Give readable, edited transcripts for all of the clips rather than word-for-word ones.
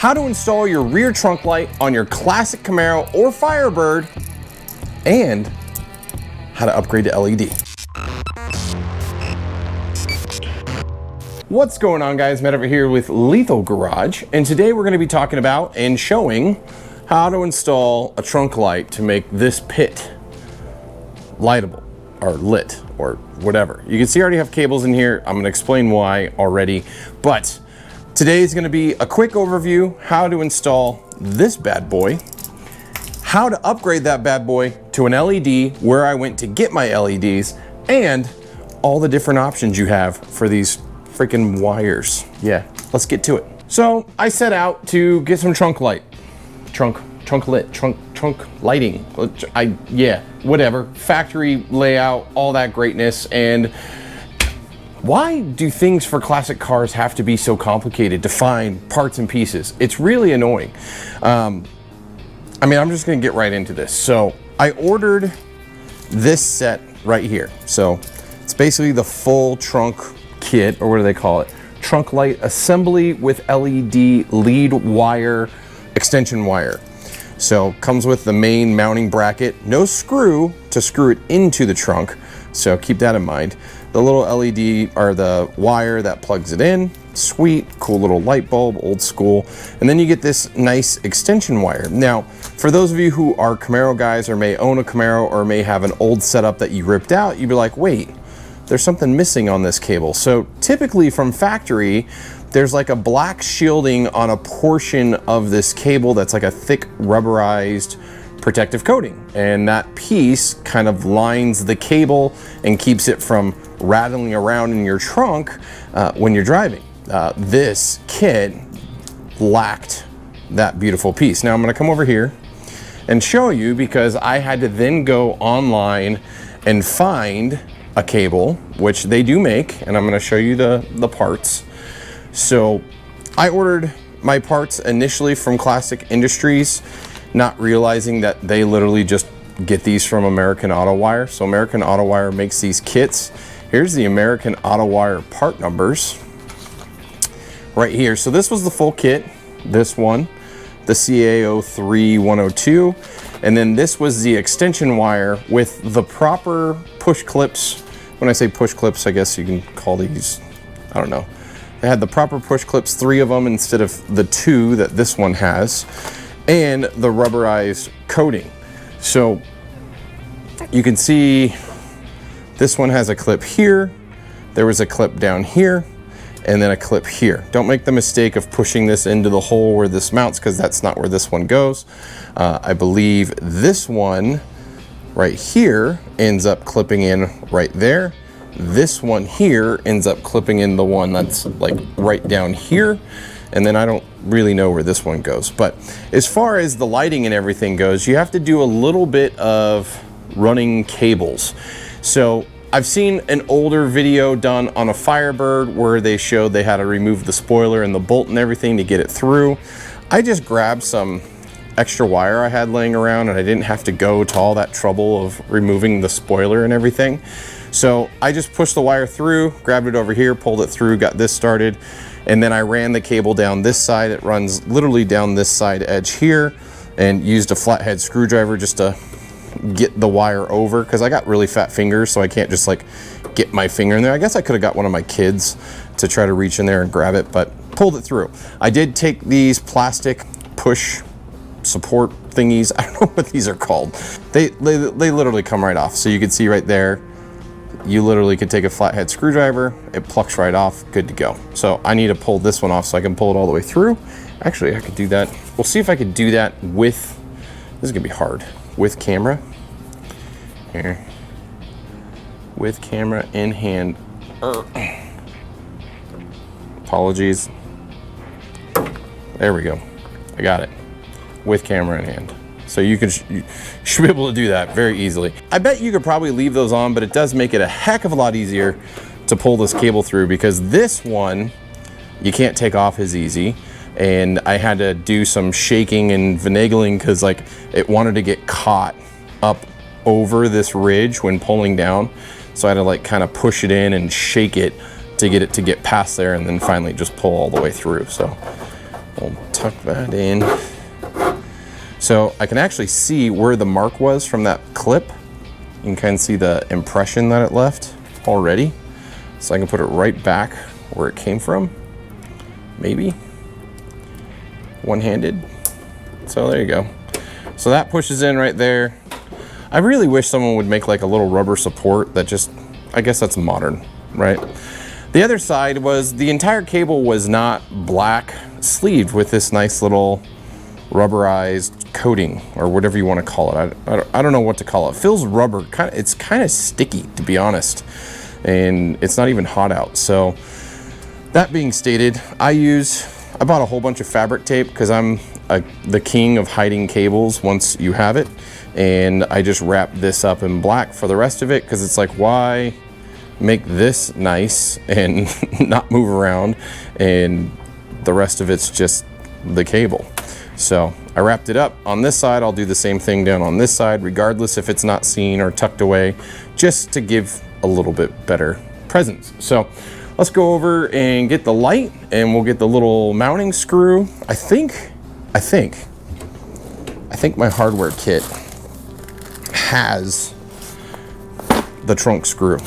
how to install your rear trunk light on your classic Camaro or Firebird, and how to upgrade to LED. What's going on, guys? Matt over here with Lethal Garage, and today we're going to be talking about and showing how to install a trunk light to make this pit lightable or lit or whatever. You can see I already have cables in here. I'm going to explain why already, but today is going to be a quick overview how to install this bad boy, how to upgrade that bad boy to an LED, where I went to get my LEDs, and all the different options you have for these freaking wires. Yeah, let's get to it. So I set out to get some trunk lighting. Yeah, whatever. Factory layout, all that greatness. And why do things for classic cars have to be so complicated to find parts and pieces? It's really annoying. I mean, I'm just gonna get right into this. So I ordered this set right here. So it's basically the full trunk kit, or what do they call it? Trunk light assembly with LED lead wire, extension wire. So comes with the main mounting bracket, no screw to screw it into the trunk. So keep that in mind. The little LED, or the wire that plugs it in, sweet, cool little light bulb, old school. And then you get this nice extension wire. Now, for those of you who are Camaro guys, or may own a Camaro, or may have an old setup that you ripped out, you'd be like, wait, there's something missing on this cable. So typically from factory, there's like a black shielding on a portion of this cable that's like a thick rubberized protective coating. And that piece kind of lines the cable and keeps it from rattling around in your trunk when you're driving. This kit lacked that beautiful piece. Now I'm gonna come over here and show you, because I had to then go online and find a cable, which they do make, and I'm going to show you the parts. So I ordered my parts initially from Classic Industries, not realizing that they literally just get these from American Auto Wire. So American Auto Wire makes these kits. Here's the American Auto Wire part numbers right here. So this was the full kit, this one, the CA03102, and then this was the extension wire with the proper push clips. When I say push clips, I guess you can call these, I don't know. They had the proper push clips, 3 of them instead of the 2 that this one has, and the rubberized coating. So you can see this one has a clip here, there was a clip down here, and then a clip here. Don't make the mistake of pushing this into the hole where this mounts, because that's not where this one goes. I believe this one right here ends up clipping in right there. This one here ends up clipping in the one that's like right down here. And then I don't really know where this one goes. But as far as the lighting and everything goes, you have to do a little bit of running cables. So I've seen an older video done on a Firebird where they showed they had to remove the spoiler and the bolt and everything to get it through. I just grabbed some extra wire I had laying around, and I didn't have to go to all that trouble of removing the spoiler and everything. So I just pushed the wire through, grabbed it over here, pulled it through, got this started, and then I ran the cable down this side. It runs literally down this side edge here, and used a flathead screwdriver just to get the wire over, because I got really fat fingers, so I can't just like get my finger in there. I guess I could have got one of my kids to try to reach in there and grab it, but pulled it through. I did take these plastic push support thingies, I don't know what these are called. They literally come right off. So you can see right there, you literally could take a flathead screwdriver, it plucks right off, good to go. So I need to pull this one off so I can pull it all the way through. Actually, I could do that. We'll see if I could do that with, this is gonna be hard, with camera. Here. With camera in hand. Apologies. There we go. I got it. With camera in hand. So you should be able to do that very easily. I bet you could probably leave those on, but it does make it a heck of a lot easier to pull this cable through, because this one you can't take off as easy. And I had to do some shaking and finagling because like it wanted to get caught up over this ridge when pulling down. So I had to like kind of push it in and shake it to get past there, and then finally just pull all the way through. So we'll tuck that in. So I can actually see where the mark was from that clip. You can kind of see the impression that it left already. So I can put it right back where it came from. Maybe. One-handed. So there you go. So that pushes in right there. I really wish someone would make like a little rubber support that just, I guess that's modern, right? The other side was the entire cable was not black sleeved with this nice little rubberized coating or whatever you want to call it. I don't know what to call it. It feels rubber. It's kind of sticky, to be honest. And it's not even hot out. So that being stated, I bought a whole bunch of fabric tape because I'm the king of hiding cables once you have it. And I just wrapped this up in black for the rest of it because it's like, why make this nice and not move around and the rest of it's just the cable. So I wrapped it up on this side. I'll do the same thing down on this side, regardless if it's not seen or tucked away, just to give a little bit better presence. So let's go over and get the light and we'll get the little mounting screw. I think my hardware kit has the trunk screw.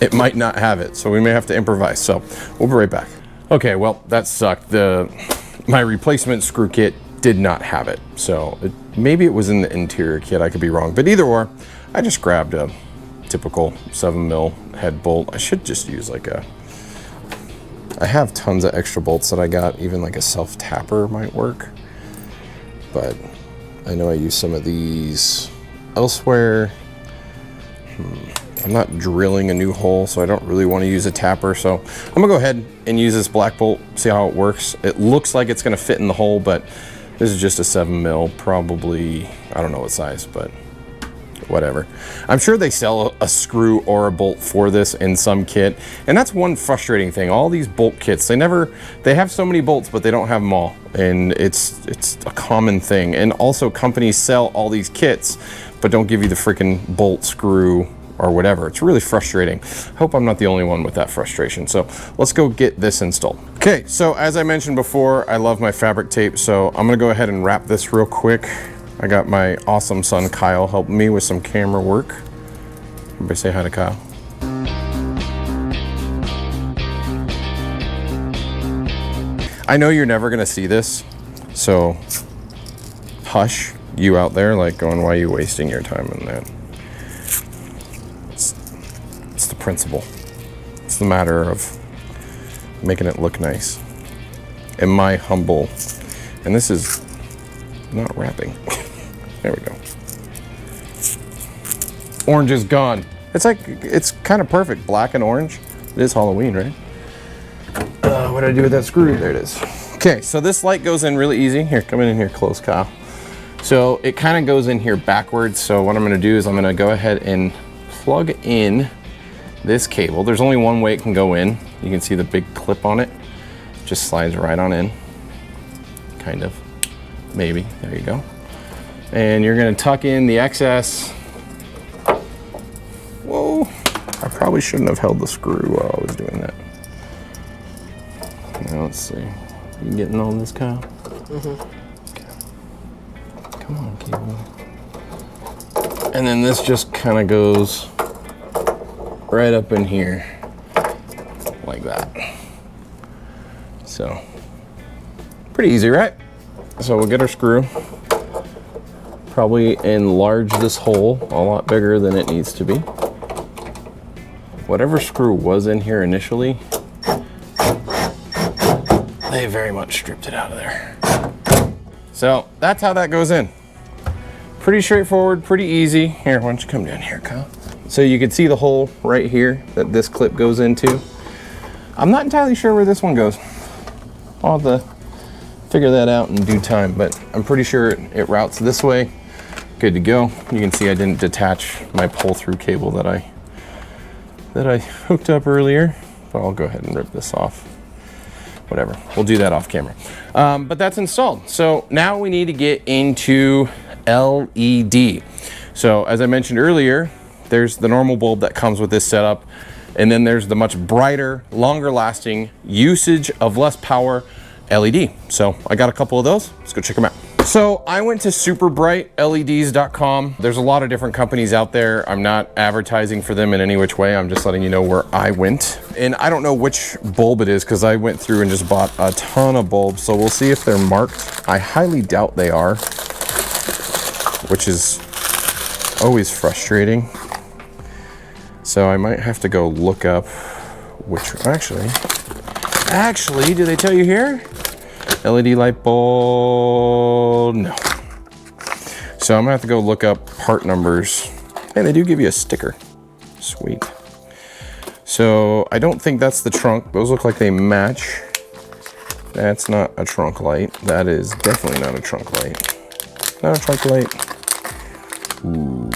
It might not have it, so we may have to improvise. So we'll be right back. Okay, well, that sucked. My replacement screw kit did not have it. So maybe it was in the interior kit, I could be wrong. But either or, I just grabbed a typical 7mm head bolt. I should just use like I have tons of extra bolts that I got, even like a self-tapper might work. But I know I use some of these elsewhere. I'm not drilling a new hole, so I don't really want to use a tapper. So I'm gonna go ahead and use this black bolt, see how it works. It looks like it's gonna fit in the hole, but this is just a 7mm, probably, I don't know what size, but whatever. I'm sure they sell a screw or a bolt for this in some kit. And that's one frustrating thing. All these bolt kits, they have so many bolts, but they don't have them all. And it's a common thing. And also companies sell all these kits, but don't give you the freaking bolt, screw, or whatever. It's really frustrating. I hope I'm not the only one with that frustration. So let's go get this installed. Okay, so as I mentioned before, I love my fabric tape. So I'm gonna go ahead and wrap this real quick. I got my awesome son Kyle helping me with some camera work. Everybody say hi to Kyle. I know you're never gonna see this, so hush, you out there, like going, why are you wasting your time on that? It's the principle. It's the matter of making it look nice. In my humble, and this is not wrapping. There we go. Orange is gone. It's kind of perfect, black and orange. It is Halloween, right? What did I do with that screw? There it is. Okay, so this light goes in really easy. Here, come in here close, Kyle. So it kind of goes in here backwards. So what I'm gonna do is I'm gonna go ahead and plug in this cable. There's only one way it can go in. You can see the big clip on it. Just slides right on in. Kind of, maybe, there you go. And you're gonna tuck in the excess. Whoa, I probably shouldn't have held the screw while I was doing that. Now let's see. You getting on this, Kyle? Mm-hmm. Okay. Come on, cable. And then this just kind of goes right up in here, like that. So, pretty easy, right? So we'll get our screw. Probably enlarge this hole a lot bigger than it needs to be. Whatever screw was in here initially, they very much stripped it out of there. So that's how that goes in. Pretty straightforward, pretty easy. Here, why don't you come down here, Kyle? So you can see the hole right here that this clip goes into. I'm not entirely sure where this one goes. I'll have to figure that out in due time, but I'm pretty sure it routes this way. Good to go. You can see I didn't detach my pull-through cable that I hooked up earlier, but I'll go ahead and rip this off. Whatever, we'll do that off camera. But that's installed. So now we need to get into LED. So as I mentioned earlier, there's the normal bulb that comes with this setup, and then there's the much brighter, longer lasting usage of less power LED. So I got a couple of those. Let's go check them out. So I went to superbrightleds.com. There's a lot of different companies out there. I'm not advertising for them in any which way. I'm just letting you know where I went. And I don't know which bulb it is because I went through and just bought a ton of bulbs. So we'll see if they're marked. I highly doubt they are, which is always frustrating. So I might have to go look up which, actually, do they tell you here? LED light bulb, no. So I'm gonna have to go look up part numbers. And they do give you a sticker, sweet. So I don't think that's the trunk. Those look like they match. That's not a trunk light. That is definitely not a trunk light. Not a trunk light. Ooh,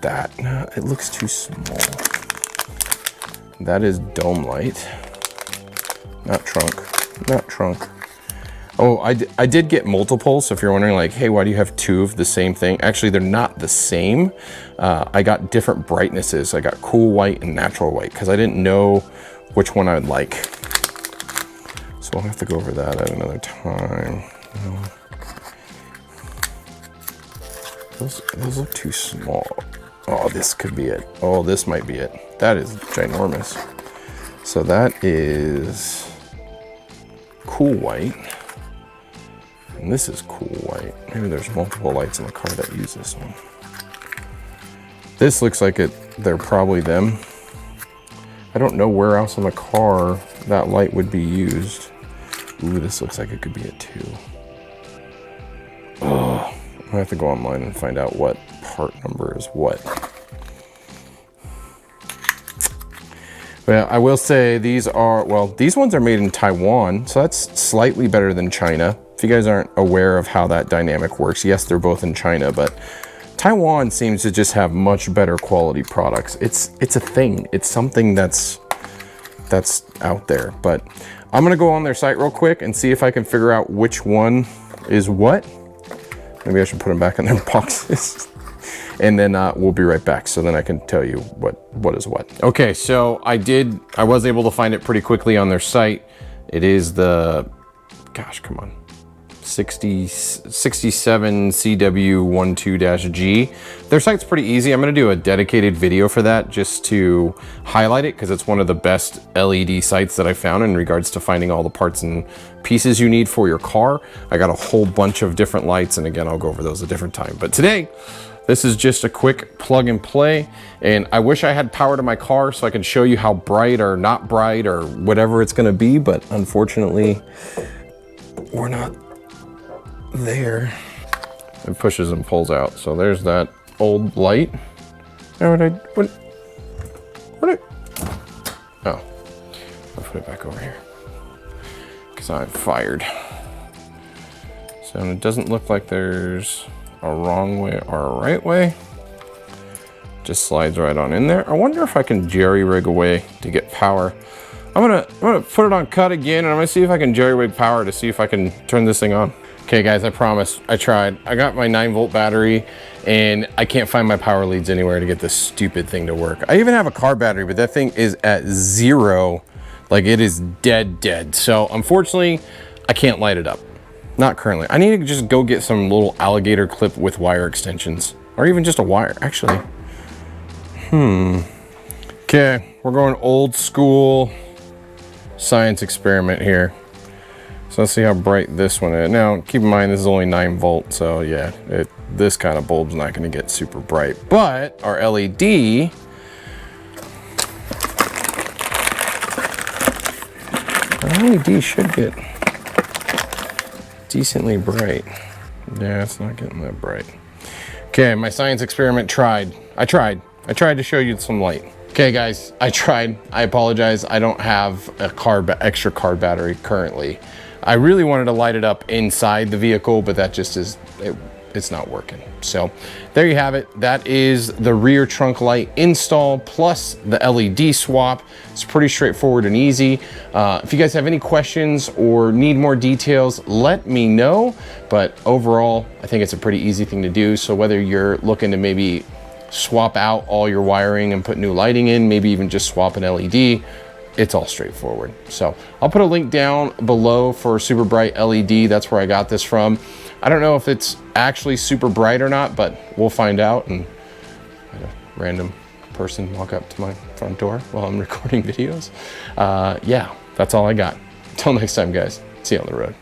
that, it looks too small. That is dome light. Not trunk, not trunk. Oh, I did get multiples. So if you're wondering like, hey, why do you have two of the same thing? Actually, they're not the same. I got different brightnesses. I got cool white and natural white because I didn't know which one I would like. So we'll have to go over that at another time. Those look too small. Oh, this could be it. Oh, this might be it. That is ginormous. So that is cool white. And this is cool white. Maybe there's multiple lights in the car that use this one. This looks like they're probably them. I don't know where else in the car that light would be used. Ooh, this looks like it could be it too. Oh, I have to go online and find out what part number is what. Well, I will say these ones are made in Taiwan, so that's slightly better than China. If you guys aren't aware of how that dynamic works, yes, they're both in China, but Taiwan seems to just have much better quality products. It's a thing. It's something that's out there. But I'm gonna go on their site real quick and see if I can figure out which one is what. Maybe I should put them back in their boxes. And then we'll be right back, so then I can tell you what is what. Okay, so I was able to find it pretty quickly on their site. It is the, gosh, come on, 67 CW12-G. Their site's pretty easy. I'm gonna do a dedicated video for that just to highlight it because it's one of the best LED sites that I found in regards to finding all the parts and pieces you need for your car. I got a whole bunch of different lights, and again, I'll go over those a different time. But today, this is just a quick plug and play, and I wish I had power to my car so I could show you how bright or not bright or whatever it's gonna be, but unfortunately, we're not there. It pushes and pulls out. So there's that old light. Oh, I'll put it back over here because I'm fired. So it doesn't look like there's a wrong way or a right way. Just slides right on in there. I wonder if I can jerry rig a way to get power. I'm gonna put it on cut again, and I'm gonna see if I can jerry rig power to see if I can turn this thing on. Okay guys, I promise, I tried. I got my 9-volt battery and I can't find my power leads anywhere to get this stupid thing to work. I even have a car battery, but that thing is at 0. Like it is dead. So unfortunately, I can't light it up. Not currently. I need to just go get some little alligator clip with wire extensions, or even just a wire, actually. Okay, we're going old school science experiment here. So let's see how bright this one is. Now, keep in mind, this is only 9 volt, so yeah, this kind of bulb's not gonna get super bright. But our LED, should get decently bright. Yeah, it's not getting that bright. Okay, my science experiment tried. I tried to show you some light. Okay guys, I tried. I apologize. I don't have a extra car battery currently. I really wanted to light it up inside the vehicle, but that just it's not working. So there you have it. That is the rear trunk light install plus the LED swap. It's pretty straightforward and easy. If you guys have any questions or need more details, let me know. But overall, I think it's a pretty easy thing to do. So whether you're looking to maybe swap out all your wiring and put new lighting in, maybe even just swap an LED, it's all straightforward. So I'll put a link down below for super bright LED. That's where I got this from. I don't know if it's actually super bright or not, but we'll find out. And I had a random person walk up to my front door while I'm recording videos. Yeah, that's all I got. Until next time, guys. See you on the road.